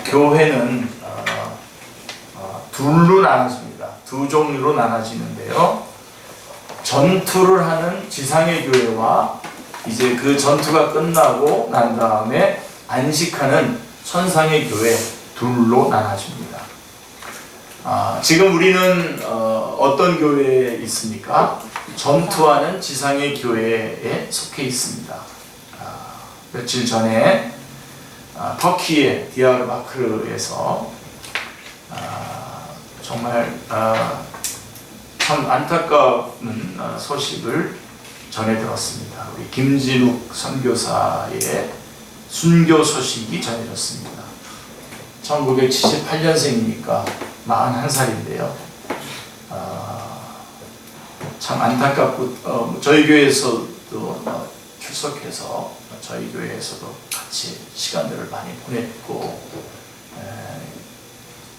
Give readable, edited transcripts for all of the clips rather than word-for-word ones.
교회는 둘로 나눠집니다. 두 종류로 나눠지는데요. 전투를 하는 지상의 교회와 이제 그 전투가 끝나고 난 다음에 안식하는 천상의 교회 둘로 나눠집니다. 지금 우리는 어떤 교회에 있습니까? 전투하는 지상의 교회에 속해 있습니다. 며칠 전에 터키의 디야르바크르에서 정말 참 안타까운 소식을 전해 들었습니다. 우리 김진욱 선교사의 순교 소식이 전해졌습니다. 1978년생이니까 41살인데요. 참 안타깝고 저희 교회에서도 출석해서 저희 교회에서도 같이 시간들을 많이 보냈고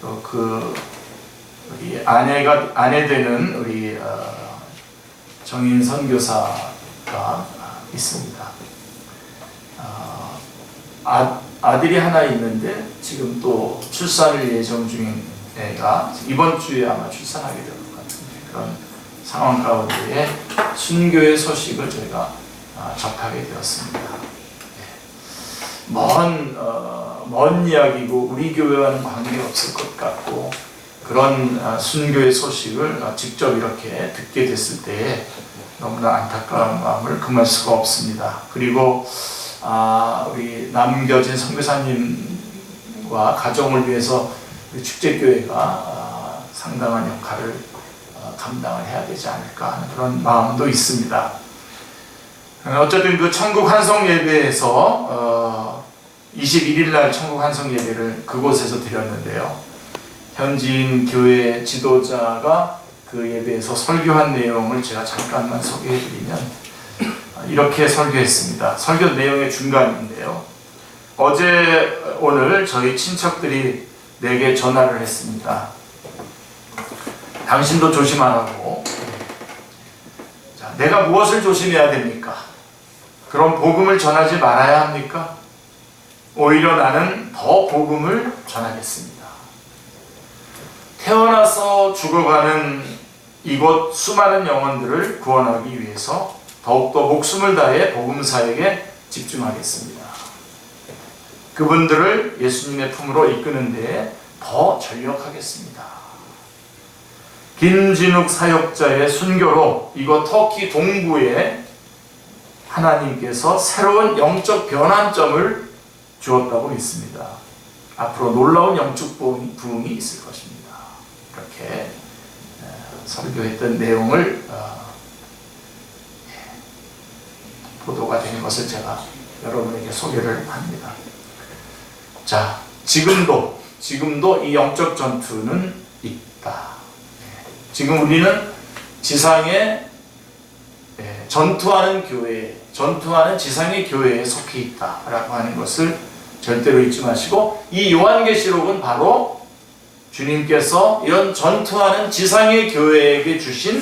또 우리 아내 되는 우리 정인 선교사가 있습니다. 아들이 하나 있는데 지금 또 출산을 예정 중인 애가 이번 주에 아마 출산하게 될 것 같은데 그런 상황 가운데에 순교의 소식을 저희가 접하게 되었습니다. 먼 이야기고 우리 교회와는 관계없을 것 같고 그런 순교의 소식을 직접 이렇게 듣게 됐을 때에 너무나 안타까운 마음을 금할 수가 없습니다. 그리고 우리 남겨진 선교사님과 가정을 위해서 우리 축제교회가 상당한 역할을 감당을 해야 되지 않을까 하는 그런 마음도 있습니다. 어쨌든 그 천국 환송 예배에서 21일 날 천국 환송 예배를 그곳에서 드렸는데요. 현지인 교회 지도자가 그 예배에서 설교한 내용을 제가 잠깐만 소개해드리면 이렇게 설교했습니다. 설교 내용의 중간인데요. 어제 오늘 저희 친척들이 내게 전화를 했습니다. 당신도 조심하라고. 자, 내가 무엇을 조심해야 됩니까? 그럼 복음을 전하지 말아야 합니까? 오히려 나는 더 복음을 전하겠습니다. 태어나서 죽어가는 이곳 수많은 영혼들을 구원하기 위해서 더욱더 목숨을 다해 복음사에게 집중하겠습니다. 그분들을 예수님의 품으로 이끄는 데에 더 전력하겠습니다. 김진욱 사역자의 순교로 이곳 터키 동부에 하나님께서 새로운 영적 변환점을 주었다고 믿습니다. 앞으로 놀라운 영적 부흥이 있을 것입니다. 이렇게 설교했던 내용을 보도가 되는 것을 제가 여러분에게 소개를 합니다. 자, 지금도 이 영적 전투는 있다. 지금 우리는 지상에 전투하는 교회, 전투하는 지상의 교회에 속해 있다라고 하는 것을 절대로 잊지 마시고, 이 요한계시록은 바로 주님께서 이런 전투하는 지상의 교회에게 주신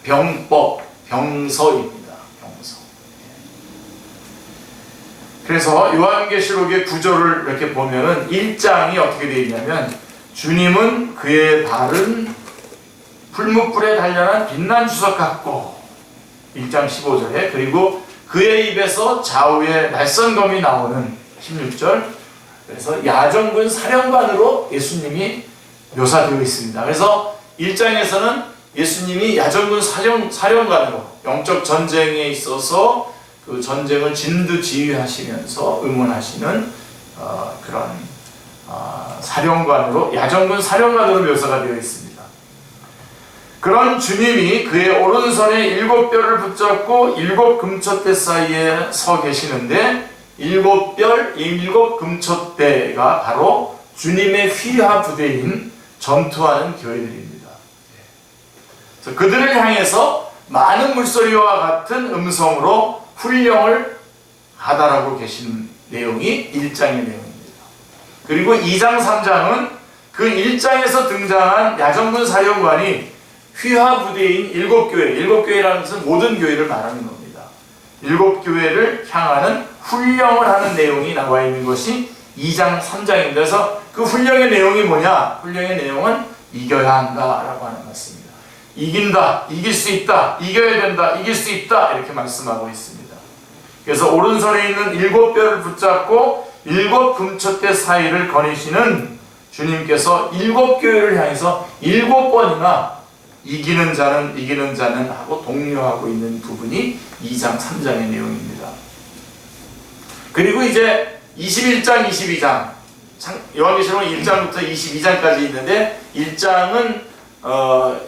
병서입니다. 병서. 그래서 요한계시록의 구절을 이렇게 보면은 1장이 어떻게 되어 있냐면, 주님은 그의 발은 풀무불에 단련한 빛난 주석 같고, 1장 15절에, 그리고 그의 입에서 좌우에 날선검이 나오는 16절, 그래서 야전군 사령관으로 예수님이 묘사되어 있습니다. 그래서 1장에서는 예수님이 야전군 사령관으로 영적 전쟁에 있어서 그 전쟁을 진두지휘하시면서 응원하시는 그런 사령관으로, 야전군 사령관으로 묘사가 되어 있습니다. 그런 주님이 그의 오른손에 7뼈를 붙잡고 7 금촛대 사이에 서 계시는데, 7별, 7 금촛대가 바로 주님의 휘하 부대인 전투하는 교회들입니다. 그래서 그들을 향해서 많은 물소리와 같은 음성으로 훈령을 하달하고 계신 내용이 1장의 내용입니다. 그리고 2장, 3장은 그 1장에서 등장한 야전군 사령관이 휘하 부대인 7교회, 7교회라는 것은 모든 교회를 말하는 겁니다. 7교회를 향하는 훈령을 하는 내용이 나와 있는 것이 2장 3장입니다. 그래서 그 훈령의 내용이 뭐냐? 훈령의 내용은 이겨야 한다라고 하는 말씀입니다. 이긴다, 이길 수 있다, 이겨야 된다, 이길 수 있다 이렇게 말씀하고 있습니다. 그래서 오른손에 있는 7뼈를 붙잡고 7 금촛대 사이를 거니시는 주님께서 7교회를 향해서 7번이나 이기는 자는 하고 독려하고 있는 부분이 2장 3장의 내용입니다. 그리고 이제 21장 22장 요한계시록은 1장부터 22장까지 있는데 1장은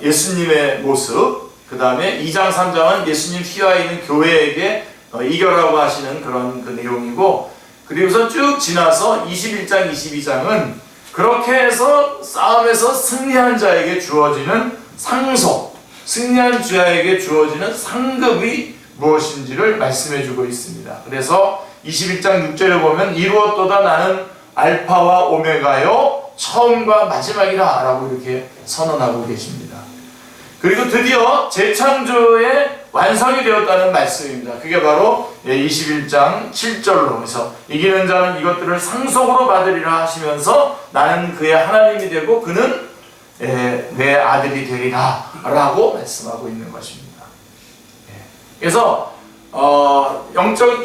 예수님의 모습, 그 다음에 2장 3장은 예수님 휘하에 있는 교회에게 이겨라고 하시는 그런 그 내용이고, 그리고서 쭉 지나서 21장 22장은 그렇게 해서 싸움에서 승리한 자에게 주어지는 상속, 승리한 자에게 주어지는 상급이 무엇인지를 말씀해 주고 있습니다. 그래서 21장 6절에 보면 이루었도다 나는 알파와 오메가요 처음과 마지막이라 라고 이렇게 선언하고 계십니다. 그리고 드디어 재창조의 완성이 되었다는 말씀입니다. 그게 바로 21장 7절로 해서 이기는 자는 이것들을 상속으로 받으리라 하시면서 나는 그의 하나님이 되고 그는 내 아들이 되리라 라고 말씀하고 있는 것입니다. 그래서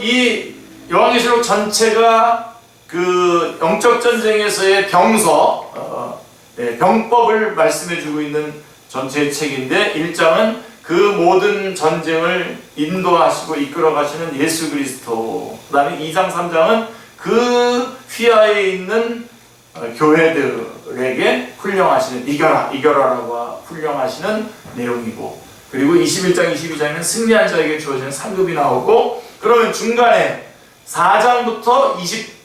이 요한계시록 전체가 그 영적 전쟁에서의 병법을 말씀해주고 있는 전체의 책인데, 1장은 그 모든 전쟁을 인도하시고 이끌어가시는 예수 그리스도, 그 다음에 2장 3장은 그 휘하에 있는 교회들에게 훈령하시는 이겨라라고 훈령하시는 내용이고, 그리고 21장 22장에는 승리한 자에게 주어지는 상급이 나오고, 그러면 중간에 4장부터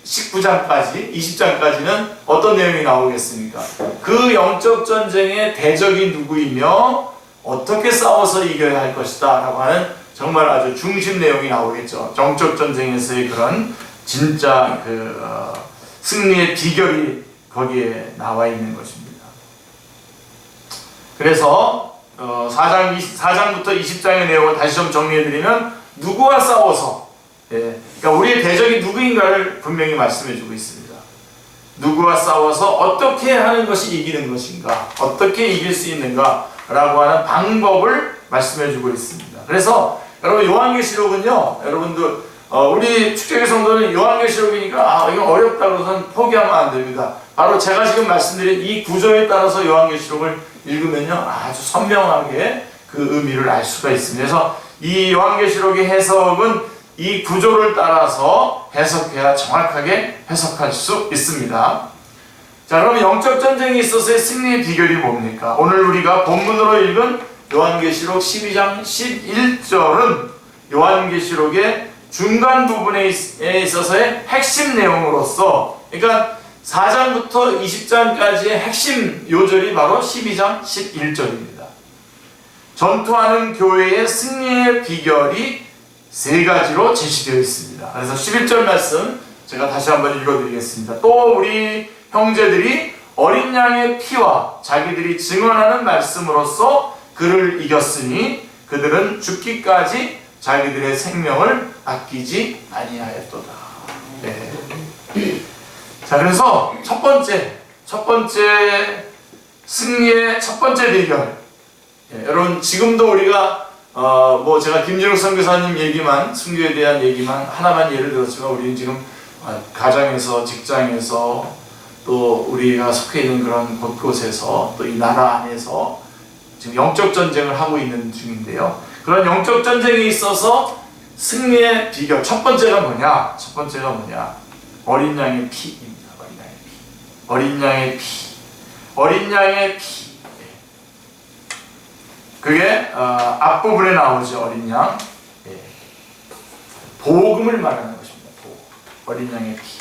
19장까지 20장까지는 어떤 내용이 나오겠습니까? 그 영적 전쟁의 대적이 누구이며 어떻게 싸워서 이겨야 할 것이다 라고 하는 정말 아주 중심 내용이 나오겠죠. 영적 전쟁에서의 그런 진짜 승리의 비결이 거기에 나와 있는 것입니다. 그래서 4장부터 20장의 내용을 다시 좀 정리해드리면, 누구와 싸워서, 그러니까 우리의 대적이 누구인가를 분명히 말씀해주고 있습니다. 누구와 싸워서 어떻게 하는 것이 이기는 것인가, 어떻게 이길 수 있는가 라고 하는 방법을 말씀해주고 있습니다. 그래서 여러분, 요한계시록은요, 여러분들 우리 축제교 성도는 요한계시록이니까 이건 어렵다고 해서는 포기하면 안 됩니다. 바로 제가 지금 말씀드린 이 구조에 따라서 요한계시록을 읽으면요 아주 선명하게 그 의미를 알 수가 있습니다. 그래서 이 요한계시록의 해석은 이 구조를 따라서 해석해야 정확하게 해석할 수 있습니다. 자, 그럼 영적 전쟁에 있어서의 승리의 비결이 뭡니까? 오늘 우리가 본문으로 읽은 요한계시록 12장 11절은 요한계시록의 중간 부분에 있어서의 핵심 내용으로서, 그러니까 4장부터 20장까지의 핵심 요절이 바로 12장 11절입니다. 전투하는 교회의 승리의 비결이 3가지로 제시되어 있습니다. 그래서 11절 말씀 제가 다시 한번 읽어드리겠습니다. 또 우리 형제들이 어린 양의 피와 자기들이 증언하는 말씀으로써 그를 이겼으니 그들은 죽기까지 자기들의 생명을 아끼지 아니하였도다. 네. 자, 그래서 첫 번째 승리의 첫 번째 비결. 여러분, 지금도 우리가 제가 김진욱 선교사님 얘기만, 순교에 대한 얘기만 하나만 예를 들었지만, 우리는 지금 가정에서, 직장에서, 또 우리가 속해 있는 그런 곳곳에서, 또 이 나라 안에서 지금 영적 전쟁을 하고 있는 중인데요. 그런 영적 전쟁에 있어서 승리의 비결 첫 번째가 뭐냐? 어린 양의 피입니다. 어린 양의 피. 그게 앞부분에 나오죠. 어린 양. 복음을 말하는 것입니다. 어린 양의 피.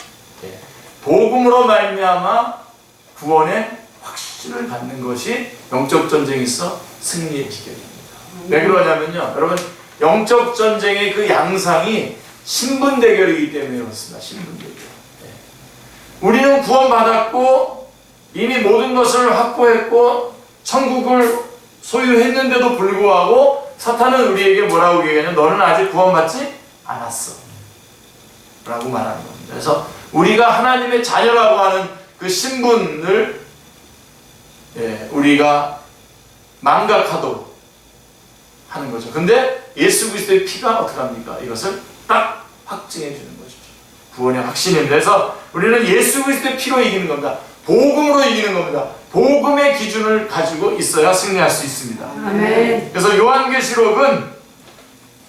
복음으로 말미암아 구원의 확신을 받는 것이 영적 전쟁에 있어 승리의 비결입니다. 왜 그러냐면요, 여러분, 영적 전쟁의 그 양상이 신분 대결이기 때문에 그렇습니다. 신분 대결. 우리는 구원받았고 이미 모든 것을 확보했고 천국을 소유했는데도 불구하고 사탄은 우리에게 뭐라고 얘기하냐면, 너는 아직 구원받지 않았어. 라고 말하는 겁니다. 그래서 우리가 하나님의 자녀라고 하는 그 신분을 우리가 망각하도록 하는 거죠. 근데 예수 그리스도의 피가 어떻게 합니까? 이것을 딱 확증해 주는 것이죠. 구원의 확신입니다. 그래서 우리는 예수 그리스도의 피로 이기는 겁니다. 복음으로 이기는 겁니다. 복음의 기준을 가지고 있어야 승리할 수 있습니다. 아멘. 그래서 요한계시록은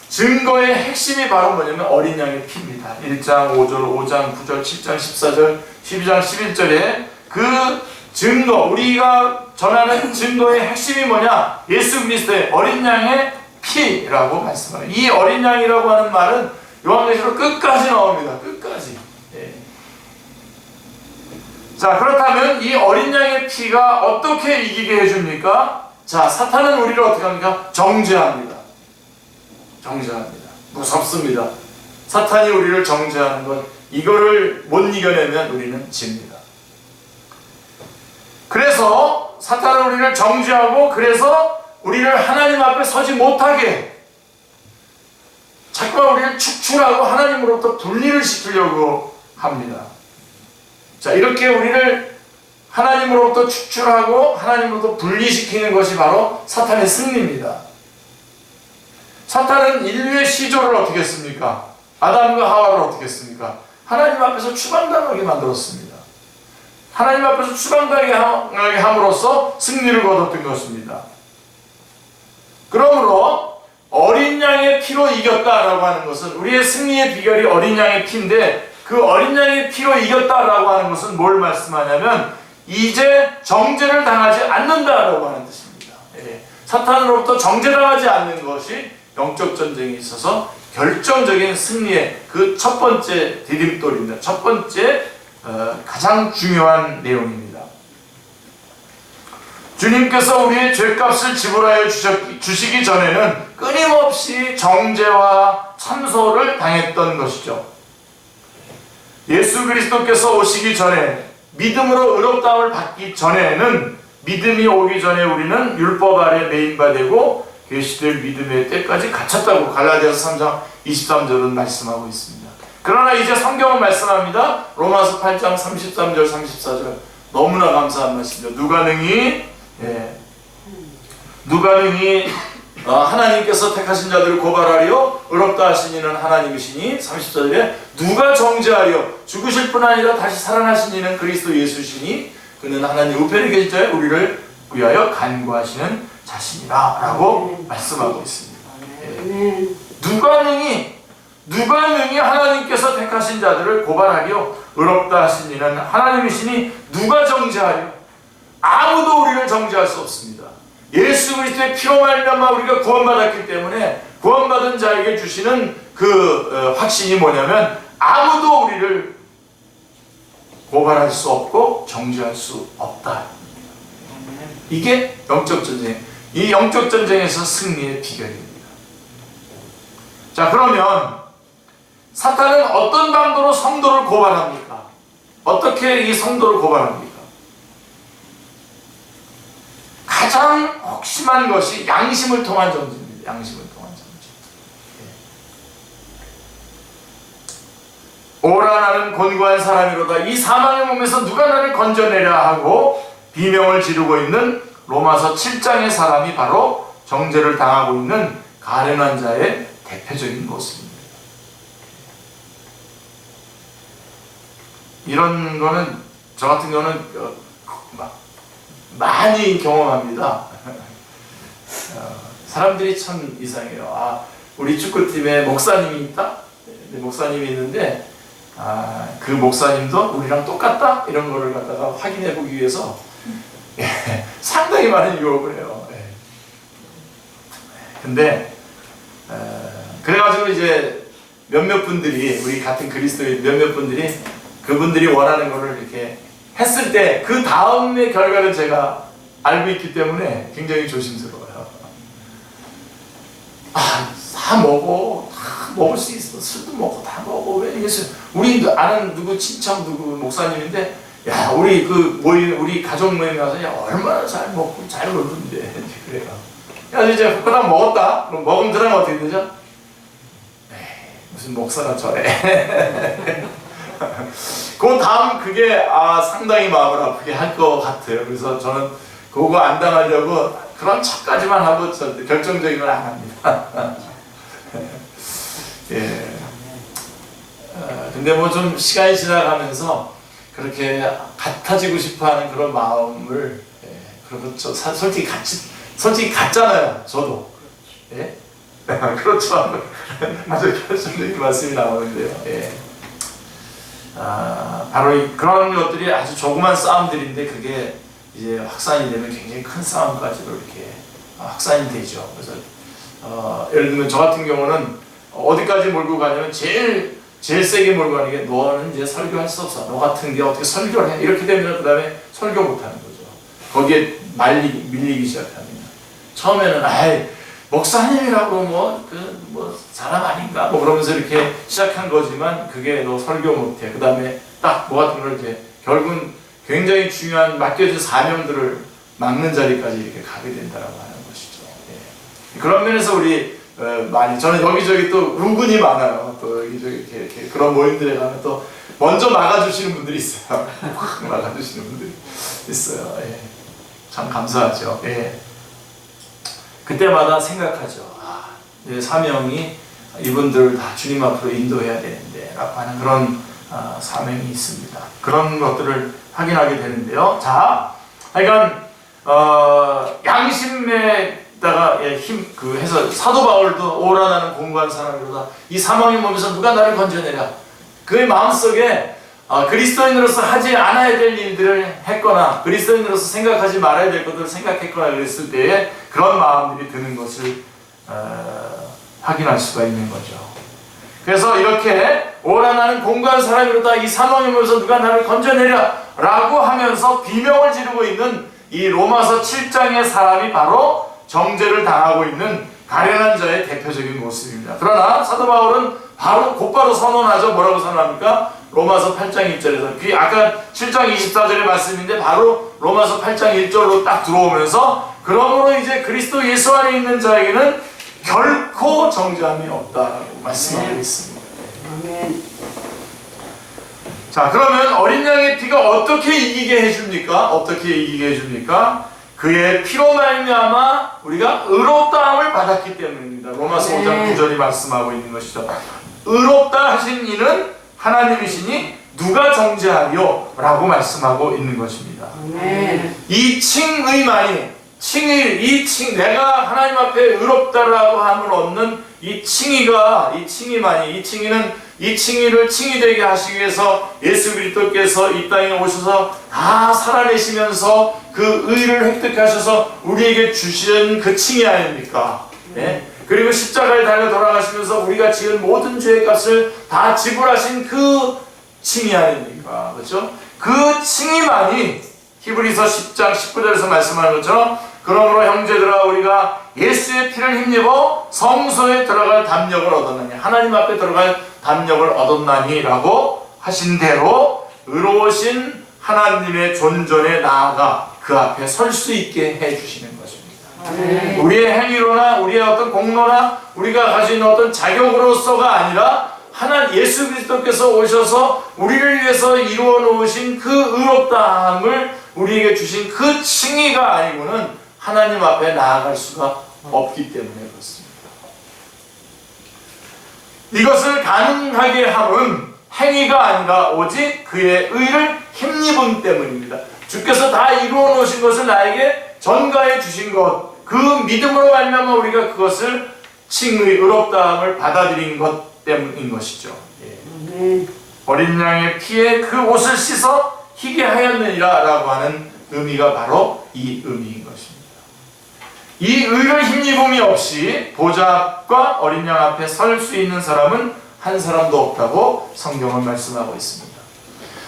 증거의 핵심이 바로 뭐냐면 어린 양의 피입니다. 1장 5절, 5장 9절, 7장 14절, 12장 11절에 그 증거, 우리가 전하는 증거의 핵심이 뭐냐? 예수 그리스도의 어린 양의 피라고 말씀합니다. 이 어린 양이라고 하는 말은 요한계시록 끝까지 나옵니다. 끝까지. 자, 그렇다면 이 어린 양의 피가 어떻게 이기게 해줍니까? 자, 사탄은 우리를 어떻게 합니까? 정죄합니다. 정죄합니다. 무섭습니다. 사탄이 우리를 정죄하는 것, 이거를 못 이겨내면 우리는 집니다. 그래서 사탄은 우리를 정죄하고, 그래서 우리를 하나님 앞에 서지 못하게 자꾸만 우리를 축출하고 하나님으로부터 분리를 시키려고 합니다. 자, 이렇게 우리를 하나님으로부터 축출하고 하나님으로부터 분리시키는 것이 바로 사탄의 승리입니다. 사탄은 인류의 시조를 어떻게 했습니까? 아담과 하와를 어떻게 했습니까? 하나님 앞에서 추방당하게 만들었습니다. 하나님 앞에서 추방당하게 함으로써 승리를 거뒀던 것입니다. 그러므로 어린 양의 피로 이겼다라고 하는 것은, 우리의 승리의 비결이 어린 양의 피인데, 그 어린 양의 피로 이겼다라고 하는 것은 뭘 말씀하냐면 이제 정죄를 당하지 않는다라고 하는 뜻입니다. 사탄으로부터 정죄당하지 않는 것이 영적 전쟁에 있어서 결정적인 승리의 그 첫 번째 디딤돌입니다. 첫 번째 가장 중요한 내용입니다. 주님께서 우리의 죄값을 지불하여 주시기 전에는 끊임없이 정죄와 참소를 당했던 것이죠. 예수 그리스도께서 오시기 전에, 믿음으로 의롭다함을 받기 전에는, 믿음이 오기 전에 우리는 율법 아래 매인바 되고 계시될 믿음의 때까지 갇혔다고 갈라디아서 3장 23절은 말씀하고 있습니다. 그러나 이제 성경은 말씀합니다. 로마서 8장 33절 34절 너무나 감사한 말씀이죠. 누가 능히 하나님께서 택하신 자들을 고발하려 의롭다 하신 이는 하나님이시니, 34절에 누가 정죄하려 죽으실 뿐 아니라 다시 살아나신 이는 그리스도 예수시니 그는 하나님 우편에 계신 자의 우리를 위하여 간구하시는 자신이라 라고 말씀하고 있습니다. 누가 능히 하나님께서 택하신 자들을 고발하려 의롭다 하신 이는 하나님이시니 누가 정죄하려? 아무도 우리를 정죄할 수 없습니다. 예수 그리스도의 피로 말미암아 우리가 구원받았기 때문에 구원받은 자에게 주시는 그 확신이 뭐냐면 아무도 우리를 고발할 수 없고 정죄할 수 없다. 이게 영적 전쟁. 이 영적 전쟁에서 승리의 비결입니다. 자, 그러면 사탄은 어떤 방도로 성도를 고발합니까? 어떻게 이 성도를 고발합니까? 가장 혹심한 것이 양심을 통한 전쟁입니다. 양심을 통한 전쟁. 오라 나는 곤고한 사람이로다. 이 사망의 몸에서 누가 나를 건져내랴 하고 비명을 지르고 있는 로마서 7장의 사람이 바로 정죄를 당하고 있는 가련한 자의 대표적인 모습입니다. 이런 거는 저 같은 경우는 많이 경험합니다. 사람들이 참 이상해요. 우리 축구팀에 목사님이 있다? 목사님이 있는데 그 목사님도 우리랑 똑같다? 이런 거를 갖다가 확인해 보기 위해서 상당히 많은 유혹을 해요. 근데 그래가지고 이제 몇몇 분들이, 우리 같은 그리스도인 몇몇 분들이 그분들이 원하는 거를 이렇게 했을 때 그 다음의 결과를 제가 알고 있기 때문에 굉장히 조심스러워요. 다 먹어. 다 먹을 수 있어. 술도 먹고 다 먹어. 왜 예수? 우리 아는 누구 친척 누구 목사님인데, 야, 우리 그 모임, 우리 가족 모임에 가서 야, 얼마나 잘 먹고 잘 놀던데. 그래요. 야, 이제 그거 다 먹었다. 그럼 먹으면 그다음 어떻게 되죠? 무슨 무슨 목사가 저래. 그 다음 그게 상당히 마음을 아프게 할 것 같아요. 그래서 저는 그거 안 당하려고 그런 척까지만 하고 결정적인 걸 안 합니다. 예. 근데 뭐 좀 시간이 지나가면서 그렇게 같아지고 싶어하는 그런 마음을 그리고 솔직히 같잖아요. 저도. 예? 그렇죠. 아주 결정적인 말씀이 나오는데요. 예. 바로 그런 것들이 아주 조그만 싸움들인데 그게 이제 확산이 되면 굉장히 큰 싸움까지도 이렇게 확산이 되죠. 그래서 예를 들면 저 같은 경우는 어디까지 몰고 가냐면 제일 세게 몰고 가는 게 너는 이제 설교할 수 없어. 너 같은 게 어떻게 설교를 해? 이렇게 되면 그 다음에 설교 못하는 거죠. 거기에 밀리기 시작하면 처음에는 목사님이라고 뭐 사람 아닌가 뭐 그러면서 이렇게 시작한 거지만 그게 너 설교 못해. 그 다음에 딱 뭐 같은 걸 이렇게 결국은 굉장히 중요한 맡겨진 사명들을 막는 자리까지 이렇게 가게 된다라고 하는 것이죠. 예. 그런 면에서 우리 저는 여기저기 또 은근히 많아요. 또 여기저기 이렇게 그런 모임들에 가면 또 먼저 막아주시는 분들이 있어요. 막아주시는 분들이 있어요. 예. 참 감사하죠. 예. 그때마다 생각하죠. 내 사명이 이분들을 다 주님 앞으로 인도해야 되는데 라고 하는 그런 사명이 있습니다. 그런 것들을 확인하게 되는데요. 자, 그러니까 양심에다가 해서 사도 바울도 오라 나는 공고한 사람이로다. 이 사망의 몸에서 누가 나를 건져내랴. 그의 마음속에 그리스도인으로서 하지 않아야 될 일들을 했거나 그리스도인으로서 생각하지 말아야 될 것들을 생각했거나 그랬을 때에 그런 마음들이 드는 것을 확인할 수가 있는 거죠. 그래서 이렇게 오라 나는 공고한 사람이로다. 이 사망의 몸에서 누가 나를 건져내랴 라고 하면서 비명을 지르고 있는 이 로마서 7장의 사람이 바로 정죄를 당하고 있는 가련한 자의 대표적인 모습입니다. 그러나 사도 바울은 곧바로 선언하죠. 뭐라고 선언합니까? 로마서 8장 1절에서 아까 7장 24절의 말씀인데 바로 로마서 8장 1절로 딱 들어오면서 그러므로 이제 그리스도 예수 안에 있는 자에게는 결코 정죄함이 없다라고 말씀하고 있습니다. 자, 그러면 어린 양의 피가 어떻게 이기게 해줍니까? 어떻게 이기게 해줍니까? 그의 피로 말미암아 우리가 의롭다함을 받았기 때문입니다. 로마서 5장 9절이 말씀하고 있는 것이죠. 의롭다 하신 이는 하나님이시니 누가 정죄하리요? 라고 말씀하고 있는 것입니다. 이 칭의만이 내가 하나님 앞에 의롭다라고 함을 얻는 이 칭의만이 이 칭의를 칭의되게 하시기 위해서 예수 그리스도께서 이 땅에 오셔서 다 살아내시면서 그 의를 획득하셔서 우리에게 주신 그 칭의 아닙니까? 네? 그리고 십자가에 달려 돌아가시면서 우리가 지은 모든 죄의 값을 다 지불하신 그 칭의 아닙니까? 그렇죠? 그 칭의만이 히브리서 10장 19절에서 말씀하는 것처럼 그러므로 형제들아 우리가 예수의 피를 힘입어 성소에 들어갈 담력을 얻었나니 하나님 앞에 들어갈 담력을 얻었나니 라고 하신 대로 의로우신 하나님의 존전에 나아가 그 앞에 설 수 있게 해주시는 것입니다. 우리의 행위로나 우리의 어떤 공로나 우리가 가지고 있는 어떤 자격으로서가 아니라 예수 그리스도께서 오셔서 우리를 위해서 이루어 놓으신 그 의롭다함을 우리에게 주신 그 칭의가 아니고는 하나님 앞에 나아갈 수가 없기 때문에 그렇습니다. 이것을 가능하게 함은 행위가 아니라 오직 그의 의를 힘입음 때문입니다. 주께서 다 이루어 놓으신 것을 나에게 전가해 주신 것, 그 믿음으로 말미암아 우리가 그것을 칭의 의롭다함을 받아들인 것 때문인 것이죠. 예. 어린 양의 피에 그 옷을 씻어 희게 하였느니라 라고 하는 의미가 바로 이 의미인 것입니다. 이 의를 힘입음이 없이 보좌 앞과 어린 양 앞에 설 수 있는 사람은 한 사람도 없다고 성경은 말씀하고 있습니다.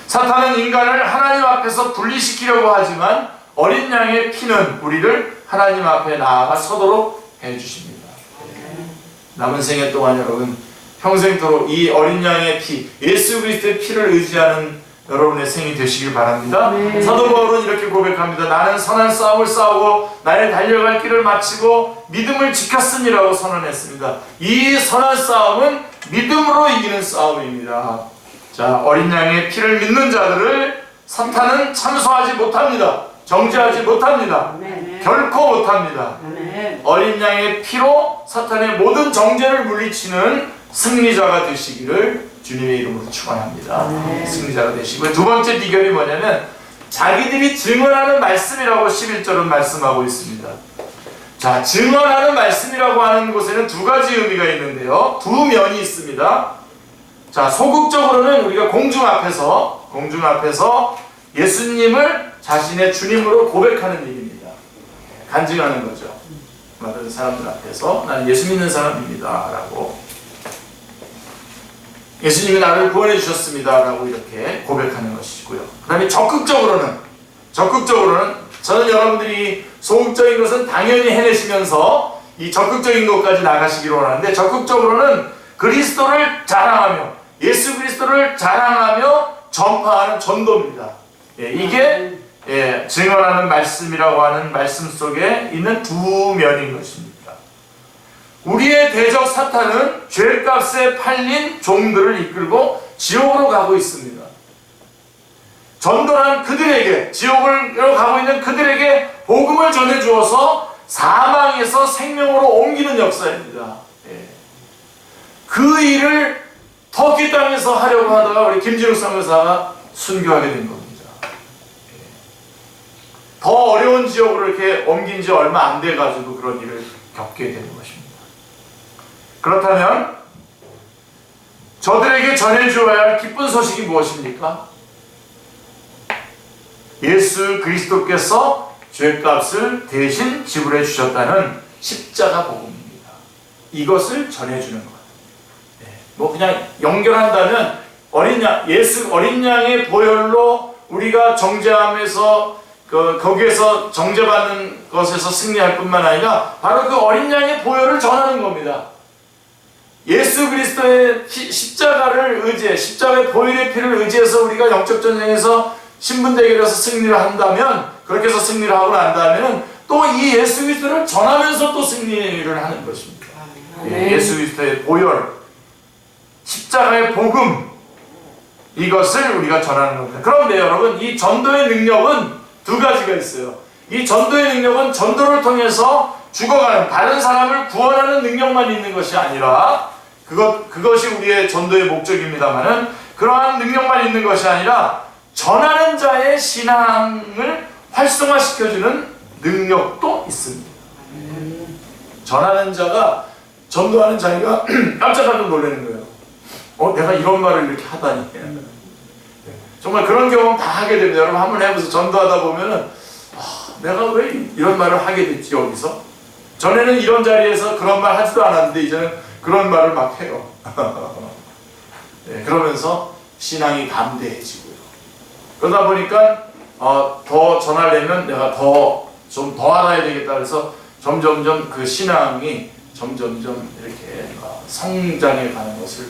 사탄은 인간을 하나님 앞에서 분리시키려고 하지만 어린 양의 피는 우리를 하나님 앞에 나아가 서도록 해주십니다. 남은 생애 동안 여러분 평생토록 이 어린 양의 피, 예수 그리스도의 피를 의지하는 여러분의 생이 되시길 바랍니다. 사도 바울은 이렇게 고백합니다. 나는 선한 싸움을 싸우고 나의 달려갈 길을 마치고 믿음을 지켰으니라고 선언했습니다. 이 선한 싸움은 믿음으로 이기는 싸움입니다. 자, 어린 양의 피를 믿는 자들을 사탄은 참소하지 못합니다. 정죄하지 못합니다. 결코 못합니다. 어린 양의 피로 사탄의 모든 정죄를 물리치는 승리자가 되시기를 주님의 이름으로 축원합니다. 승리자가 되시고요. 두 번째 비결이 뭐냐면 자기들이 증언하는 말씀이라고 11절은 말씀하고 있습니다. 자, 증언하는 말씀이라고 하는 곳에는 두 가지 의미가 있는데요. 두 면이 있습니다. 자, 소극적으로는 우리가 공중 앞에서 예수님을 자신의 주님으로 고백하는 일입니다. 간증하는 거죠. 많은 사람들 앞에서 나는 예수 믿는 사람입니다 라고, 예수님이 나를 구원해 주셨습니다 라고 이렇게 고백하는 것이고요. 그 다음에 적극적으로는 저는 여러분들이 소극적인 것은 당연히 해내시면서 이 적극적인 것까지 나가시기를 원하는데, 적극적으로는 그리스도를 자랑하며 예수 그리스도를 자랑하며 전파하는 전도입니다. 이게 증언하는 말씀이라고 하는 말씀 속에 있는 두 면인 것입니다. 우리의 대적 사탄은 죄값에 팔린 종들을 이끌고 지옥으로 가고 있습니다. 전도란 그들에게, 지옥으로 가고 있는 그들에게 복음을 전해주어서 사망에서 생명으로 옮기는 역사입니다. 그 일을 터키 땅에서 하려고 하다가 우리 김진욱 선교사가 순교하게 된 겁니다. 더 어려운 지역으로 이렇게 옮긴 지 얼마 안 돼가지고 그런 일을 겪게 되는 것입니다. 그렇다면 저들에게 전해주어야 할 기쁜 소식이 무엇입니까? 예수 그리스도께서 죄값을 대신 지불해 주셨다는 십자가 복음입니다. 이것을 전해주는 것. 뭐 그냥 연결한다면 어린 양의 보혈로 우리가 정죄함에서 거기에서 정죄받는 것에서 승리할 뿐만 아니라 바로 그 어린 양의 보혈을 전하는 겁니다. 예수 그리스도의 십자가를 의지해, 십자가의 보혈의 피를 의지해서 우리가 영적 전쟁에서 신분 대결에서 승리를 한다면, 그렇게 해서 승리를 하고 난 다음에는 또 이 예수 그리스도를 전하면서 또 승리를 하는 것입니다. 예수 그리스도의 보혈, 십자가의 복음, 이것을 우리가 전하는 겁니다. 그런데 여러분, 이 전도의 능력은 두 가지가 있어요. 이 전도의 능력은 전도를 통해서 죽어가는, 다른 사람을 구원하는 능력만 있는 것이 아니라, 그것이 우리의 전도의 목적입니다만은, 그러한 능력만 있는 것이 아니라 전하는 자의 신앙을 활성화시켜주는 능력도 있습니다. 전하는 자가, 전도하는 자기가 깜짝깜짝 놀라는 거예요. 내가 이런 말을 이렇게 하다니. 정말 그런 경험 다 하게 됩니다. 여러분 한번 해보세요. 전도하다 보면은 내가 왜 이런 말을 하게 됐지 여기서? 전에는 이런 자리에서 그런 말 하지도 않았는데 이제는 그런 말을 막 해요. 그러면서 신앙이 담대해지고요. 그러다 보니까 더 전하려면 내가 좀 더 알아야 되겠다 그래서 점점점 그 신앙이 점점점 이렇게 성장해 가는 것을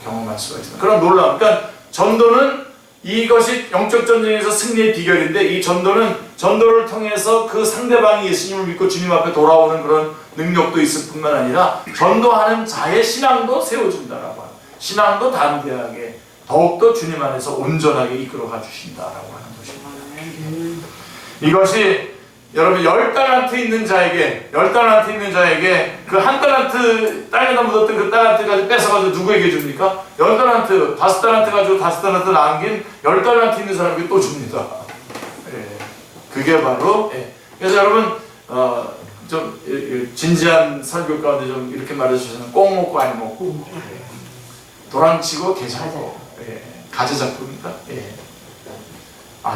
경험할 수가 있습니다. 그런 놀라움. 그러니까 전도는 이것이 영적 전쟁에서 승리의 비결인데, 이 전도를 통해서 그 상대방이 예수님을 믿고 주님 앞에 돌아오는 그런 능력도 있을 뿐만 아니라 전도하는 자의 신앙도 세워준다라고 합니다. 신앙도 담대하게 더욱더 주님 안에서 온전하게 이끌어가 주신다라고 하는 것입니다. 이것이 여러분 10달란트 있는 자에게 그 한 달란트 땅에다 묻었던 그 달란트까지 뺏어가지고 누구에게 줍니까? 10달란트, 5달란트 가지고 5달란트 남긴 10달란트 있는 사람에게 또 줍니다. 그게 바로 그래서 여러분 좀 진지한 설교 가운데 좀 이렇게 말해주시면 꼭 먹고 안 먹고 도랑치고 개 잡고 가재 잡고입니까?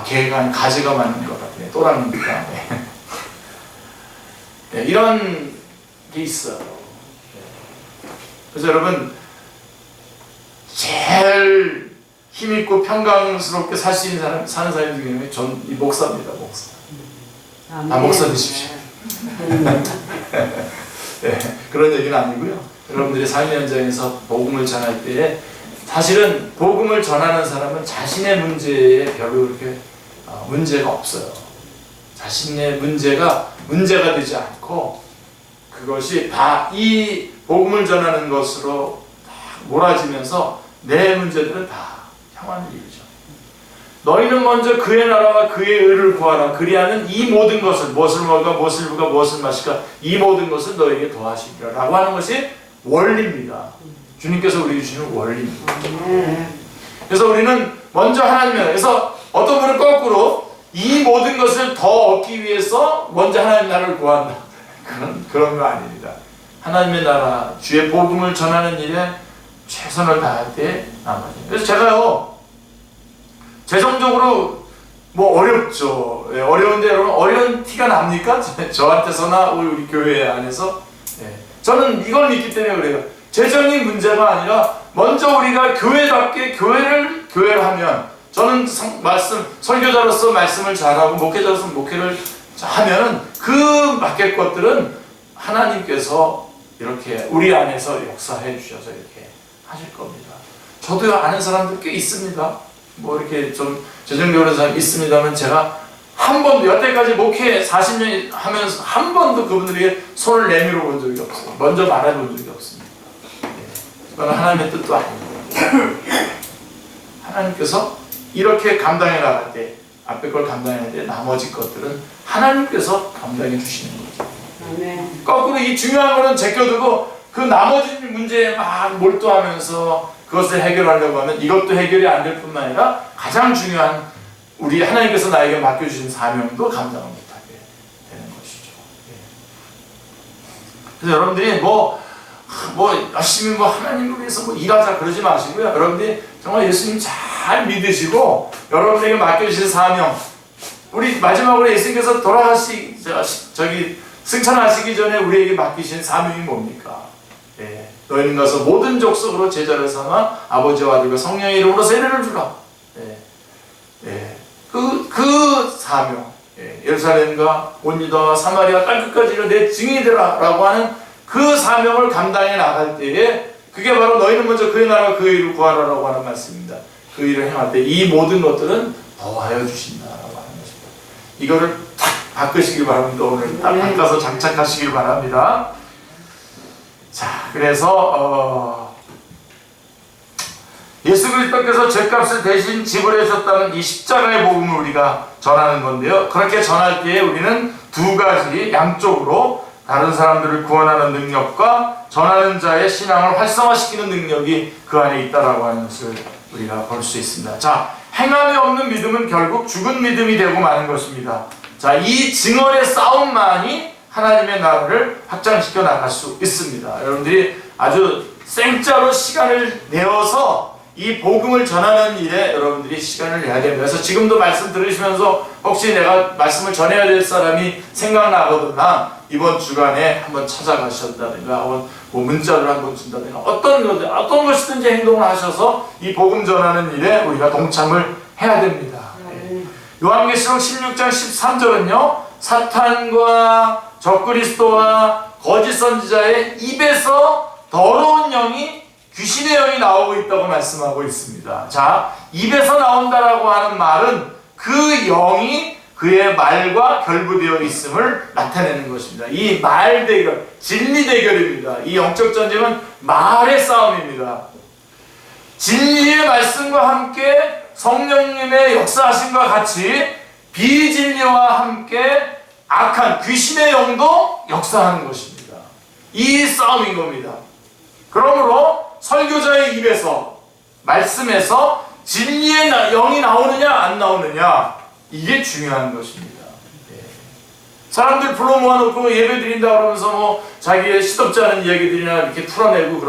개가 아닌 가재가 맞는 것 같아요. 또랑입니까? 이런 게 있어요. 그래서 여러분 제일 힘있고 평강스럽게 살 수 있는 사는 사람 중에 이 목사입니다. 목사. 목사 되십시오. 그런 얘기는 아니고요. 여러분들이 삶의 현장에서 복음을 전할 때에 사실은 복음을 전하는 사람은 자신의 문제에 별로 그렇게 문제가 없어요. 자신의 문제가 되지 않고 그것이 다 이 복음을 전하는 것으로 다 몰아지면서 내 문제들은 다 평안을 이루죠. 너희는 먼저 그의 나라와 그의 의를 구하라. 그리하면 이 모든 것을, 무엇을 먹을까, 무엇을 입을까, 무엇을 마실까, 이 모든 것을 너희에게 더하시리라 라고 하는 것이 원리입니다. 주님께서 우리에게 주시는 원리입니다. 그래서 우리는 먼저 하나님의 나라, 그래서 어떤 분은 거꾸로 이 모든 것을 더 얻기 위해서 먼저 하나님의 나라를 구한다. 그런 거 아닙니다. 하나님의 나라, 주의 복음을 전하는 일에 최선을 다할 때 나머지. 그래서 제가요, 재정적으로 뭐 어렵죠. 예, 어려운데 여러분 어려운 티가 납니까? 저한테서나 우리 교회 안에서. 예, 저는 이걸 믿기 때문에 그래요. 재정이 문제가 아니라 먼저 우리가 교회답게 교회를 하면, 저는 설교자로서 말씀을 잘하고 목회자로서 목회를 하면은 그 맡길 것들은 하나님께서 이렇게 우리 안에서 역사해 주셔서 이렇게 하실 겁니다. 저도 아는 사람들 꽤 있습니다. 뭐 이렇게 좀 재정적으로 사람 있습니다만 제가 한 번도 여태까지 목회 40년 하면서 한 번도 그분들에게 손을 내밀어 본 적이 없어요. 먼저 말해 본 적이 없습니다. 그건 하나님의 뜻도 아닙니다. 하나님께서 이렇게 감당해 나갈 때, 앞에 걸 감당해 나갈 때 나머지 것들은 하나님께서 감당해 주시는 거죠. 아멘. 거꾸로 이 중요한 거는 제껴두고 그 나머지 문제에 막 몰두하면서 그것을 해결하려고 하면 이것도 해결이 안 될 뿐만 아니라 가장 중요한 우리 하나님께서 나에게 맡겨주신 사명도 감당을 못하게 되는 것이죠. 그래서 여러분들이 뭐 열심히 하나님을 위해서 일하자 그러지 마시고요. 여러분들이 정말 예수님 잘 믿으시고 여러분에게 맡겨주신 사명, 우리 마지막으로 예수님께서 승천하시기 전에 우리에게 맡기신 사명이 뭡니까? 예, 너희는 가서 모든 족속으로 제자를 삼아 아버지와 아들과 성령의 이름으로 세례를 주라. 그 사명, 예루살렘과 온 유다와 사마리아 땅끝까지 이르러 내 증인이 되라 라고 하는 그 사명을 감당해 나갈 때에 그게 바로 너희는 먼저 그의 나라와 그의 일을 구하라라고 하는 말씀입니다. 그 일을 행할 때 이 모든 것들은 더하여 주신다라고 하는 것입니다. 이거를 탁 바꾸시길 바랍니다. 오늘 딱 바꿔서 장착하시길 바랍니다. 자, 그래서 예수 그리스도께서 죄값을 대신 지불해 주셨다는 이 십자가의 복음을 우리가 전하는 건데요. 그렇게 전할 때에 우리는 두 가지 양쪽으로 다른 사람들을 구원하는 능력과 전하는 자의 신앙을 활성화시키는 능력이 그 안에 있다라고 하는 것을 우리가 볼 수 있습니다. 자, 행함이 없는 믿음은 결국 죽은 믿음이 되고 마는 것입니다. 자, 이 증언의 싸움만이 하나님의 나라를 확장시켜 나갈 수 있습니다. 여러분들이 아주 생짜로 시간을 내어서 이 복음을 전하는 일에 여러분들이 시간을 내야 됩니다. 그래서 지금도 말씀 들으시면서 혹시 내가 말씀을 전해야 될 사람이 생각나거나 이번 주간에 한번 찾아가셨다든가 뭐 문자를 한번 준다든가 어떤 것이든지 행동을 하셔서 이 복음 전하는 일에 우리가 동참을 해야 됩니다. 요한계시록 16장 13절은요, 사탄과 적그리스도와 거짓 선지자의 입에서 더러운 영이, 귀신의 영이 나오고 있다고 말씀하고 있습니다. 자, 입에서 나온다라고 하는 말은 그 영이 그의 말과 결부되어 있음을 나타내는 것입니다. 이 말 대결, 진리 대결입니다. 이 영적 전쟁은 말의 싸움입니다. 진리의 말씀과 함께 성령님의 역사하심과 같이 비진리와 함께 악한 귀신의 영도 역사하는 것입니다. 이 싸움인 겁니다. 그러므로 설교자의 입에서, 말씀에서 진리의 영이 나오느냐 안 나오느냐, 이게 중요한 것입니다. 사람들 불러 모아놓고 예배 드린다 그러면서 자기의 시덥지 않은 얘기들이나 이렇게 풀어내고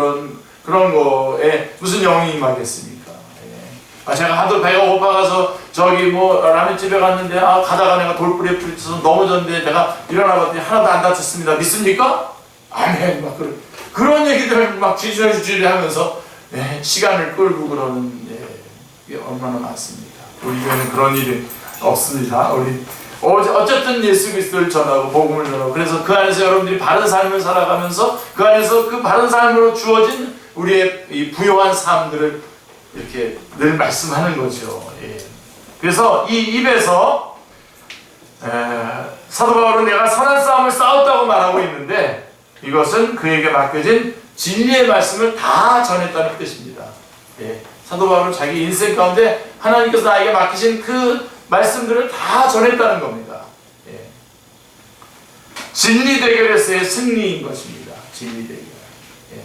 그런 거에 무슨 영이 임하겠습니까? 제가 하도 배가 고파가서 라면집에 갔는데 가다가 내가 돌부리에 부딪혀서 넘어졌는데 내가 일어나 봤더니 하나도 안 다쳤습니다. 믿습니까? 아멘. 막 그런 얘기들을 막 쥐쥐쥐 하면서 시간을 끌고 그러는 게 얼마나 많습니까? 우리 교회는 그런 일이 없습니다. 우리 어쨌든 예수 그리스도를 전하고 복음을 전하고, 그래서 그 안에서 여러분들이 바른 삶을 살아가면서 그 안에서 그 바른 삶으로 주어진 우리의 이 부요한 삶들을 이렇게 늘 말씀하는 거죠. 예. 그래서 이 입에서 사도 바울은 내가 선한 싸움을 싸웠다고 말하고 있는데 이것은 그에게 맡겨진 진리의 말씀을 다 전했다는 뜻입니다. 예. 사도 바울은 자기 인생 가운데 하나님께서 나에게 맡기신 그 말씀들을 다 전했다는 겁니다. 예. 진리 대결에서의 승리인 것입니다. 진리 대결. 예.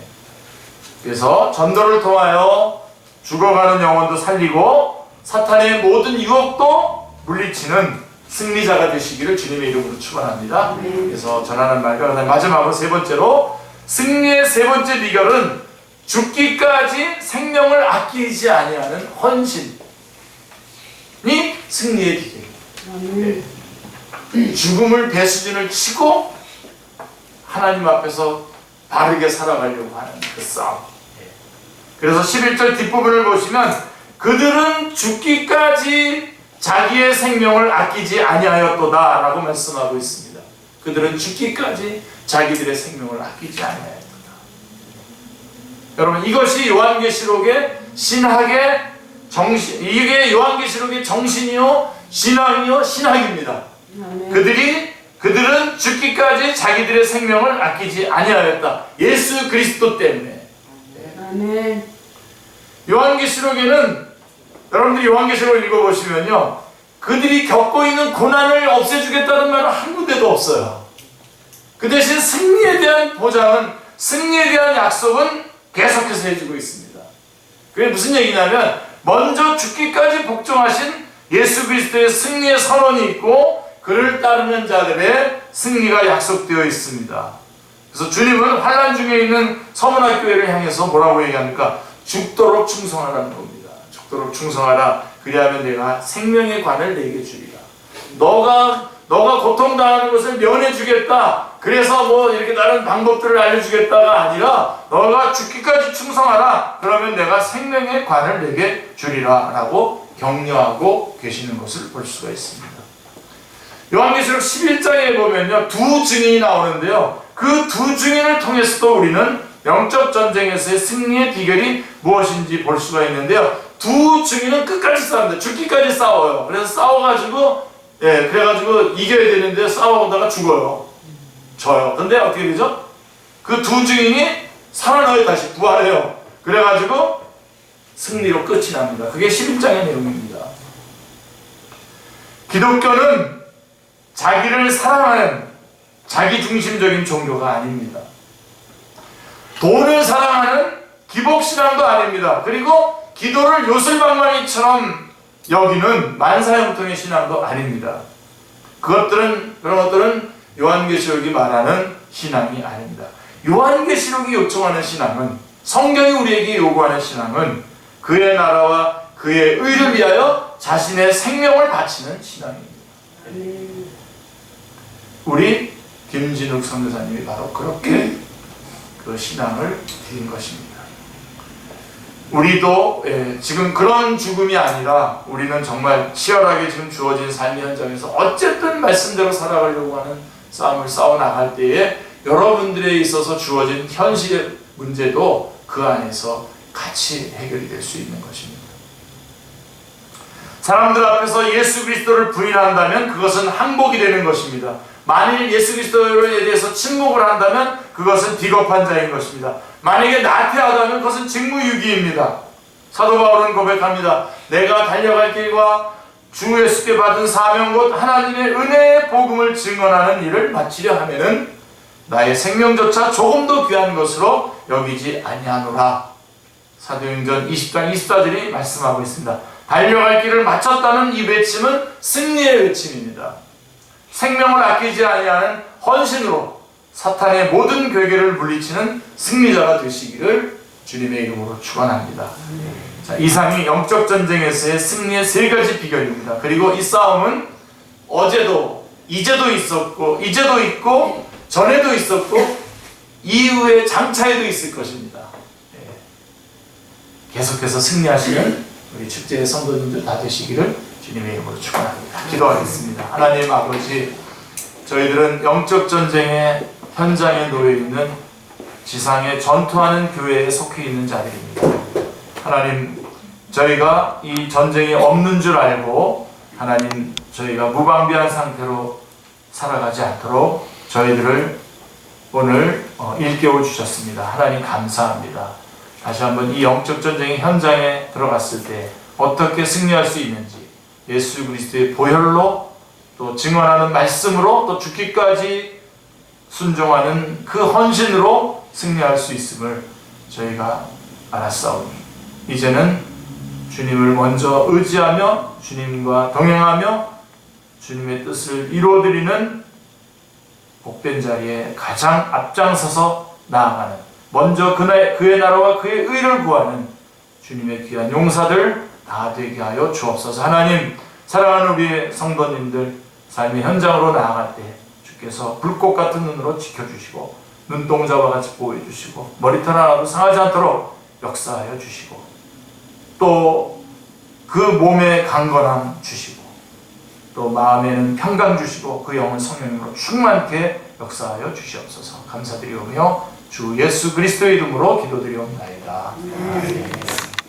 그래서 전도를 통하여 죽어가는 영혼도 살리고 사탄의 모든 유혹도 물리치는 승리자가 되시기를 주님의 이름으로 축원합니다. 그래서 전하는 말과 마지막으로 세 번째로 승리의 세 번째 비결은 죽기까지 생명을 아끼지 아니하는 헌신이 승리의 비결입니다. 네. 죽음을 배수진을 치고 하나님 앞에서 바르게 살아가려고 하는 그 싸움. 네. 그래서 11절 뒷부분을 보시면 그들은 죽기까지 자기의 생명을 아끼지 아니하였도다 라고 말씀하고 있습니다. 그들은 죽기까지 자기들의 생명을 아끼지 아니하였도다. 여러분, 이것이 요한계시록의 신학의 정신, 이게 요한계시록의 정신이요 신앙이요 신학입니다. 그들은 죽기까지 자기들의 생명을 아끼지 아니하였다. 예수 그리스도 때문에. 네. 요한계시록에는 여러분들이 요한계시록을 읽어보시면요, 그들이 겪고 있는 고난을 없애주겠다는 말은 한 군데도 없어요. 그 대신 승리에 대한 보장은, 승리에 대한 약속은 계속해서 해주고 있습니다. 그게 무슨 얘기냐면 먼저 죽기까지 복종하신 예수 그리스도의 승리의 선언이 있고 그를 따르는 자들의 승리가 약속되어 있습니다. 그래서 주님은 환난 중에 있는 서문학교회를 향해서 뭐라고 얘기합니까? 죽도록 충성하라는 겁니다. 죽도록 충성하라. 그리하면 내가 생명의 관을 내게 주리라. 너가 고통당하는 것을 면해주겠다. 그래서 뭐 이렇게 다른 방법들을 알려주겠다가 아니라 너가 죽기까지 충성하라. 그러면 내가 생명의 관을 내게 주리라 라고 격려하고 계시는 것을 볼 수가 있습니다. 요한계시록 11장에 보면요, 두 증인이 나오는데요, 그 두 증인을 통해서도 우리는 영적 전쟁에서의 승리의 비결이 무엇인지 볼 수가 있는데요, 두 증인은 끝까지 싸웁니다. 죽기까지 싸워요. 그래서 싸워가지고 그래가지고 이겨야 되는데 싸워보다가 죽어요. 져요. 근데 어떻게 되죠? 그 두 증인이 살아나요. 다시 부활해요. 그래가지고 승리로 끝이 납니다. 그게 11장의 내용입니다. 기독교는 자기를 사랑하는 자기중심적인 종교가 아닙니다. 돈을 사랑하는 기복신앙도 아닙니다. 그리고 기도를 요술방망이처럼 여기는 만사형통의 신앙도 아닙니다. 그런 것들은 요한계시록이 말하는 신앙이 아닙니다. 요한계시록이 요청하는 신앙은, 성경이 우리에게 요구하는 신앙은 그의 나라와 그의 의를 위하여 자신의 생명을 바치는 신앙입니다. 우리 김진욱 선교사님이 바로 그렇게 그 신앙을 드린 것입니다. 우리도 지금 그런 죽음이 아니라 우리는 정말 치열하게 지금 주어진 삶의 현장에서 어쨌든 말씀대로 살아가려고 하는 싸움을 싸워나갈 때에 여러분들에 있어서 주어진 현실의 문제도 그 안에서 같이 해결이 될 수 있는 것입니다. 사람들 앞에서 예수 그리스도를 부인한다면 그것은 항복이 되는 것입니다. 만일 예수 그리스도에 대해서 침묵을 한다면 그것은 비겁한 자인 것입니다. 만약에 나태하다면 그것은 직무유기입니다. 사도 바울은 고백합니다. 내가 달려갈 길과 주 예수께 받은 사명 곧 하나님의 은혜의 복음을 증언하는 일을 마치려 하면은 나의 생명조차 조금도 귀한 것으로 여기지 아니하노라. 사도행전 20장 24절이 말씀하고 있습니다. 달려갈 길을 마쳤다는 이 외침은 승리의 외침입니다. 생명을 아끼지 아니하는 헌신으로 사탄의 모든 괴계를 물리치는 승리자가 되시기를 주님의 이름으로 축원합니다. 자, 이상이 영적 전쟁에서의 승리의 세 가지 비결입니다. 그리고 이 싸움은 어제도, 이제도 있었고, 이제도 있고, 전에도 있었고, 이후에 장차에도 있을 것입니다. 계속해서 승리하시는 우리 축제의 성도님들 다 되시기를 주님의 이름으로 축원합니다. 기도하겠습니다. 하나님 아버지, 저희들은 영적 전쟁의 현장에 놓여 있는 지상에 전투하는 교회에 속해 있는 자들입니다. 하나님, 저희가 이 전쟁이 없는 줄 알고 하나님 저희가 무방비한 상태로 살아가지 않도록 저희들을 오늘 일깨워 주셨습니다. 하나님 감사합니다. 다시 한번 이 영적 전쟁의 현장에 들어갔을 때 어떻게 승리할 수 있는지 예수 그리스도의 보혈로 또 증언하는 말씀으로 또 죽기까지 순종하는 그 헌신으로 승리할 수 있음을 저희가 알았사오니 이제는 주님을 먼저 의지하며 주님과 동행하며 주님의 뜻을 이루어드리는 복된 자리에 가장 앞장서서 나아가는 먼저 그의 나라와 그의 의를 구하는 주님의 귀한 용사들 다 되게 하여 주옵소서. 하나님 사랑하는 우리의 성도님들 삶의 현장으로 나아갈 때 주께서 불꽃 같은 눈으로 지켜주시고 눈동자와 같이 보호해주시고 머리털 하나도 상하지 않도록 역사하여 주시고 또 그 몸에 강건함 주시고 또 마음에는 평강 주시고 그 영은 성령으로 충만케 역사하여 주시옵소서. 감사드리오며 주 예수 그리스도의 이름으로 기도드리옵나이다. 아멘.